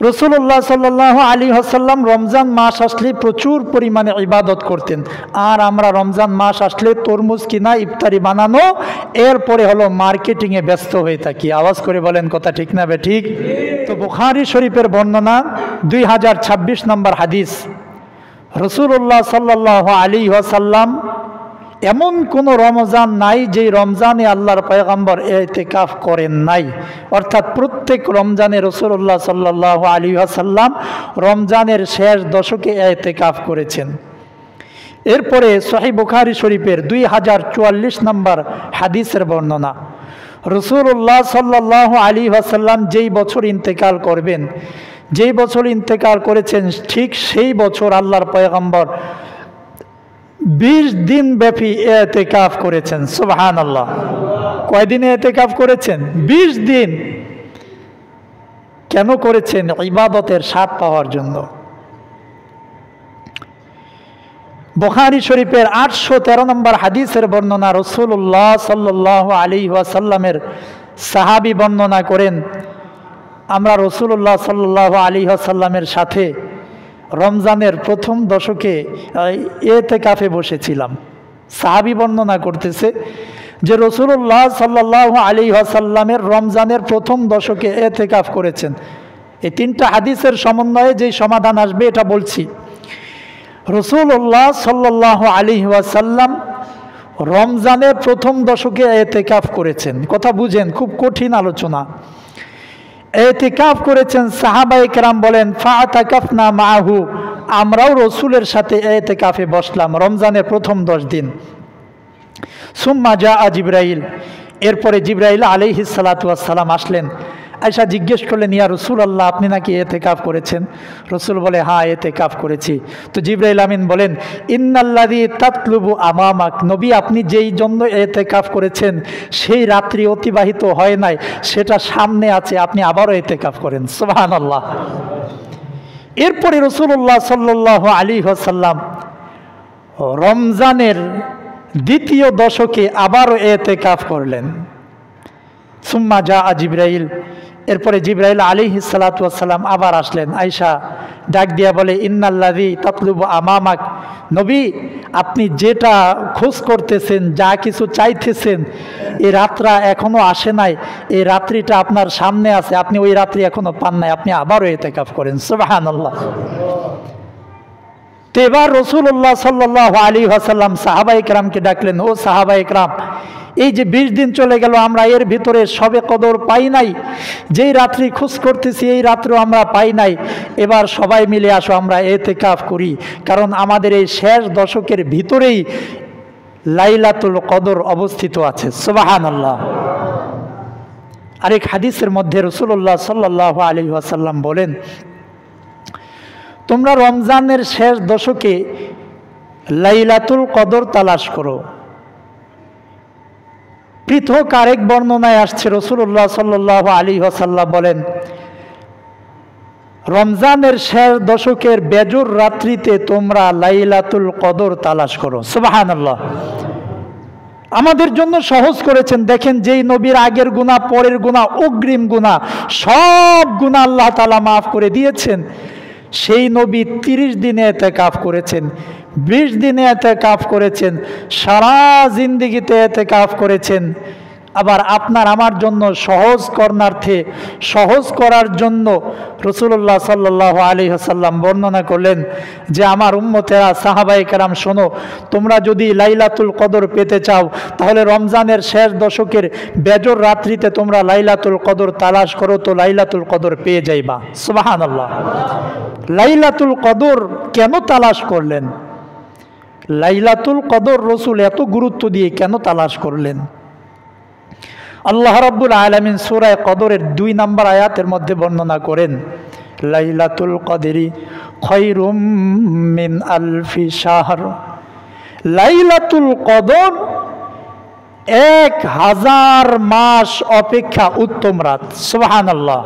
রাসূলুল্লাহ সাল্লাল্লাহু আলাইহি ওয়াসাল্লাম রমজান মাস আসলে প্রচুর পরিমাণে ইবাদত করতেন। আর আমরা রমজান মাস আসলে তরমুজ কিনা, ইফতারি বানানো, এরপরে হলো মার্কেটিংয়ে ব্যস্ত হয়ে থাকি। আওয়াজ করে বলেন কথা ঠিক না ঠিক? তো বুখারী শরীফের বর্ণনা 2026 নম্বর হাদিস, রাসূলুল্লাহ সাল্লাল্লাহু আলাইহি ওয়াসাল্লাম এমন কোনো রমজান নাই যে রমজানে আল্লাহর পয়গম্বর ইতিকাফ করেন নাই। অর্থাৎ প্রত্যেক রমজানে রাসূলুল্লাহ সাল্লাল্লাহু আলাইহি ওয়াসাল্লাম রমজানের শেষ দশকে ইতিকাফ করেছেন। এরপরে সহিহ বুখারী শরীফের 2044 নম্বর হাদিসের বর্ণনা, রাসূলুল্লাহ সাল্লাল্লাহু আলাইহি ওয়াসাল্লাম যেই বছর ইন্তেকাল করবেন, যেই বছর ইন্তেকাল করেছেন, ঠিক সেই বছর আল্লাহর পয়গম্বর 20 দিন ব্যাপী ইতিকাফ করেছেন। সুবহানাল্লাহ। কয়দিনে ইতিকাফ করেছেন? 20 দিন। কেন করেছেন? ইবাদতের স্বাদ পাওয়ার জন্য। বুখারী শরীফের 813 নম্বর হাদিসের বর্ণনা, রাসূলুল্লাহ সাল্লাল্লাহু আলাইহি ওয়াসাল্লামের সাহাবী বর্ণনা করেন, আমরা রাসূলুল্লাহ সাল্লাল্লাহু আলাইহি ওয়াসাল্লামের সাথে রমজানের প্রথম দশকে ইতিকাফে বসেছিলাম। সাহাবী বর্ণনা করতেছে যে রাসূলুল্লাহ সাল্লাল্লাহু আলাইহি ওয়াসাল্লামের রমজানের প্রথম দশকে ইতিকাফ করেছেন। এই তিনটা হাদিসের সমন্বয়ে যে সমাধান আসবে এটা বলছি। রাসূলুল্লাহ সাল্লাল্লাহু আলাইহি ওয়াসাল্লাম রমজানের প্রথম দশকে ইতিকাফ করেছেন। কথা বুঝেন, খুব কঠিন আলোচনা। ইতিকাফ করেছেন। সাহাবায়ে কেরাম বলেন, ফাতাকাফনা মাহু, আমরাও রসুলের সাথে ইতিকাফে বসলাম রমজানের প্রথম 10 দিন। সুম্মা জাআ জিবরাইল, এরপরে জিবরাইল আলাইহিস সালাতু ওয়াস সালাম আসলেন। আয়েশা জিজ্ঞেস করলেন, ইয়া রাসূলুল্লাহ, আপনি নাকি ইতিকাফ করেছেন? রাসূল বলে, হ্যাঁ ইতিকাফ করেছি। তো জিবরাইল আমিন বলেন, ইন্নাল্লাযী তাতলুবু আমামাক, নবী আপনি যেই জন্য ইতিকাফ করেছেন সেই রাত্রি অতিবাহিত হয় নাই, সেটা সামনে আছে, আপনি আবারও ইতিকাফ করেন। সুবহানাল্লাহ। এরপরে রাসূলুল্লাহ সাল্লাল্লাহু আলাইহি ওয়াসাল্লাম রমজানের দ্বিতীয় দশকে আবারও ইতিকাফ করলেন। সুম্মা জাআ জিবরাইল, এরপরে জিবরাইল আলাইহিস সালাতু ওয়াস সালাম আবার আসলেন। আয়েশা ডাক দিয়া বলে, ইন্নাল্লাযী তাতলুবু আমামাক, নবী আপনি যেটা খোঁজ করতেছেন, যা কিছু চাইতেছেন, এই রাতটা এখনো আসে নাই, এই রাত্রিটা আপনার সামনে আছে, আপনি ওই রাত্রি এখনো পান নাই, আপনি আবারও ইতিকাফ করেন। সুবহানাল্লাহ। তো এবার রাসূলুল্লাহ সাল্লাল্লাহু আলাইহি ওয়াসাল্লাম সাহাবায়ে কেরামকে ডাকলেন, ও সাহাবায়ে কেরাম, এই যে 20 দিন চলে গেল, আমরা এর ভিতরে শবে কদর পাই নাই, যেই রাত্রি খোঁজ করতেছি এই রাত্র আমরা পাই নাই, এবার সবাই মিলে আসো আমরা ইতিকাফ করি, কারণ আমাদের এই শেষ দশকের ভিতরেই লাইলাতুল কদর অবস্থিত আছে। সুবহানাল্লাহ। আরেক হাদিসের মধ্যে রাসূলুল্লাহ সাল্লাল্লাহু আলাইহি ওয়াসাল্লাম বলেন, তোমরা রমজানের শেষ দশকে লাইলাতুল কদর তালাশ করো। পৃথক আরেক বর্ণনায় আসছে, রাসূলুল্লাহ সাল্লাল্লাহু আলাইহি ওয়াসাল্লাম বলেন, রমজানের শেষ দশকের বেজর রাত্রিতে তোমরা লাইলাতুল কদর তালাশ করো। সুবহানাল্লাহ। আমাদের জন্য সহজ করেছেন। দেখেন, যেই নবীর আগের গুনাহ, পরের গুনাহ, অগ্রিম গুনাহ, সব গুনাহ আল্লাহ তাআলা মাফ করে দিয়েছেন। সেই নবী 30 দিনে ইতিকাফ করেছেন, 20 দিনে ইতিকাফ করেছেন, সারা জিন্দেগিতে ইতিকাফ করেছেন। আবার আপনার আমার জন্য সহজ করার জন্য রাসূলুল্লাহ সাল্লাল্লাহু আলাইহি ওয়াসাল্লাম বর্ণনা করলেন যে, আমার উম্মতেরা, সাহাবায়ে কেরাম শোনো, তোমরা যদি লাইলাতুল কদর পেতে চাও তাহলে রমজানের শেষ দশকের বেজর রাত্রিতে তোমরা লাইলাতুল কদর তালাশ করো, তো লাইলাতুল কদর পেয়ে যাইবা। সুবহানাল্লাহ। লাইলাতুল কদর কেন তালাশ করলেন? লাইলাতুল কদর রাসূল এত গুরুত্ব দিয়ে কেন তালাশ করলেন? আল্লাহ রাব্বুল আলামিন সূরা কদরের 2 নম্বর আয়াতের মধ্যে বর্ণনা করেন, লাইলাতুল কদরি খায়রুম মিন আলফি শাহর। লাইলাতুল কদর 1000 মাস অপেক্ষা উত্তম রাত। সুবহানাল্লাহ।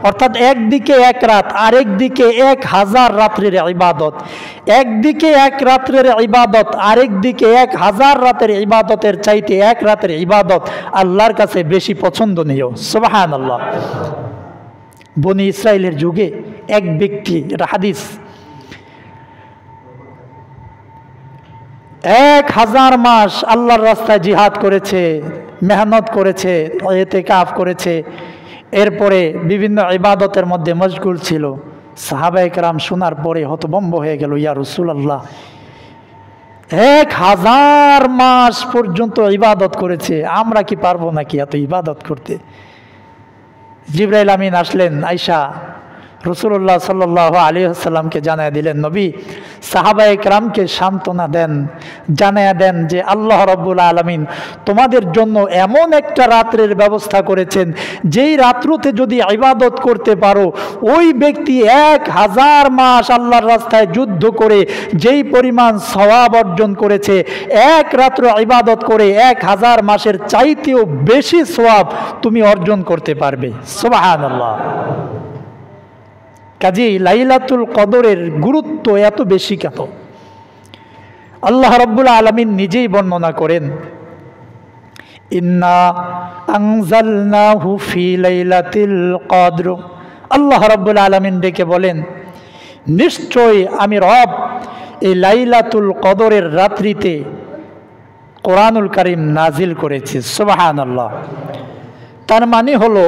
অর্থাৎ একদিকে এক রাত, আরেক দিকে 1000 রাত্রের ইবাদত। একদিকে এক রাত্রের ইবাদত, আরেক দিকে 1000 রাতের ইবাদতের চাইতে এক রাতের ইবাদত আল্লাহর কাছে বেশি পছন্দনীয়। সুবহানাল্লাহ। বনি ইসরায়েলের যুগে এক ব্যক্তি, এটা হাদিস, 1000 মাস আল্লাহর রাস্তায় জিহাদ করেছে, মেহনত করেছে, ইতিকাফ করেছে, এরপরে বিভিন্ন ইবাদতের মধ্যে মশগুল ছিল। সাহাবায়ে কেরাম শোনার পরে হতভম্ব হয়ে গেল, ইয়া রাসূলুল্লাহ, 1000 মাস পর্যন্ত ইবাদত করেছে, আমরা কি পারবো নাকি এত ইবাদত করতে? জিবরাইল আমিন আসলেন, আয়েশা রাসূলুল্লাহ সাল্লাল্লাহু আলাইহি ওয়াসাল্লামকে জানায় দিলেন, নবী সাহাবায়ে কেরামকে সান্ত্বনা দেন, জানায়া দেন যে আল্লাহ রাব্বুল আলামিন তোমাদের জন্য এমন একটা রাত্রের ব্যবস্থা করেছেন, যেই রাত্রতে যদি ইবাদত করতে পারো, ওই ব্যক্তি 1000 মাস আল্লাহর রাস্তায় যুদ্ধ করে যেই পরিমাণ সওয়াব অর্জন করেছে, এক রাত্র ইবাদত করে 1000 মাসের চাইতেও বেশি সওয়াব তুমি অর্জন করতে পারবে। সুবহানাল্লাহ। কাজেই লাইলাতুল কদরের গুরুত্ব এত বেশি কেন? আল্লাহ রাব্বুল আলামিন নিজেই বর্ণনা করেন, ইন্না আনজালনাহু ফি লাইলাতিল কদর। আল্লাহ রাব্বুল আলামিন ডেকে বলেন, নিশ্চয় আমি রব এই লাইলাতুল কদরের রাত্রিতে কোরআনুল কারীম নাজিল করেছি। সুবহানাল্লাহ। তার মানে হলো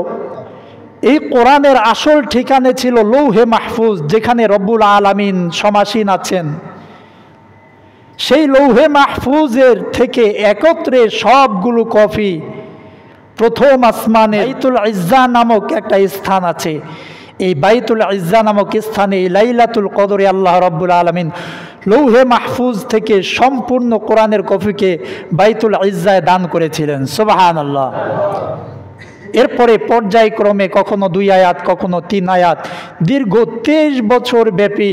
এই কোরআনের আসল ঠিকানা ছিল লৌহে মাহফুজ, যেখানে রব্বুল আলামিন সমাসীন আছেন। সেই লৌহে মাহফুজের থেকে একত্রে সবগুলো কপি প্রথম আসমানে বাইতুল ইজ্জা নামক একটা স্থান আছে। এই বাইতুল ইজ্জা নামক স্থানে এই লাইলাতুল কদরে আল্লাহ রব্বুল আলামিন লৌহে মাহফুজ থেকে সম্পূর্ণ কোরআনের কপিকে বাইতুল ইজ্জায় দান করেছিলেন। সুবহানাল্লাহ। এরপরে পর্যায়ক্রমে কখনো 2 আয়াত, কখনো 3 আয়াত, দীর্ঘ 23 বছর ব্যাপী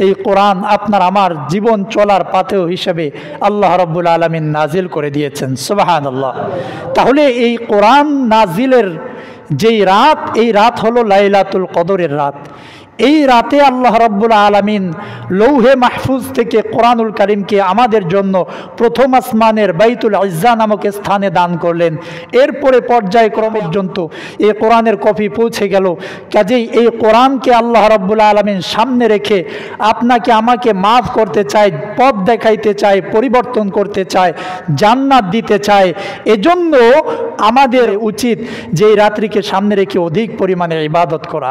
এই কোরআন আপনার আমার জীবন চলার পাথেয় হিসেবে আল্লাহ রাব্বুল আলামিন নাজিল করে দিয়েছেন। সুবহানাল্লাহ। তাহলে এই কোরআন নাজিলের যেই রাত, এই রাত হলো লাইলাতুল কদরের রাত। এই রাতে আল্লাহ রাব্বুল আলামিন লৌহে মাহফুজ থেকে কোরআনুল কারীমকে আমাদের জন্য প্রথম আসমানের বাইতুল ইজ্জা নামক স্থানে দান করলেন। এরপরে পর্যায়ক্রম পর্যন্ত এই কোরআনের কপি পৌঁছে গেল। কাজেই এই কোরআনকে আল্লাহ রাব্বুল আলামিন সামনে রেখে আপনাকে আমাকে মাফ করতে চায়, পথ দেখাইতে চায়, পরিবর্তন করতে চায়, জান্নাত দিতে চায়। এজন্য আমাদের উচিত যে এই রাত্রিকে সামনে রেখে অধিক পরিমাণে ইবাদত করা।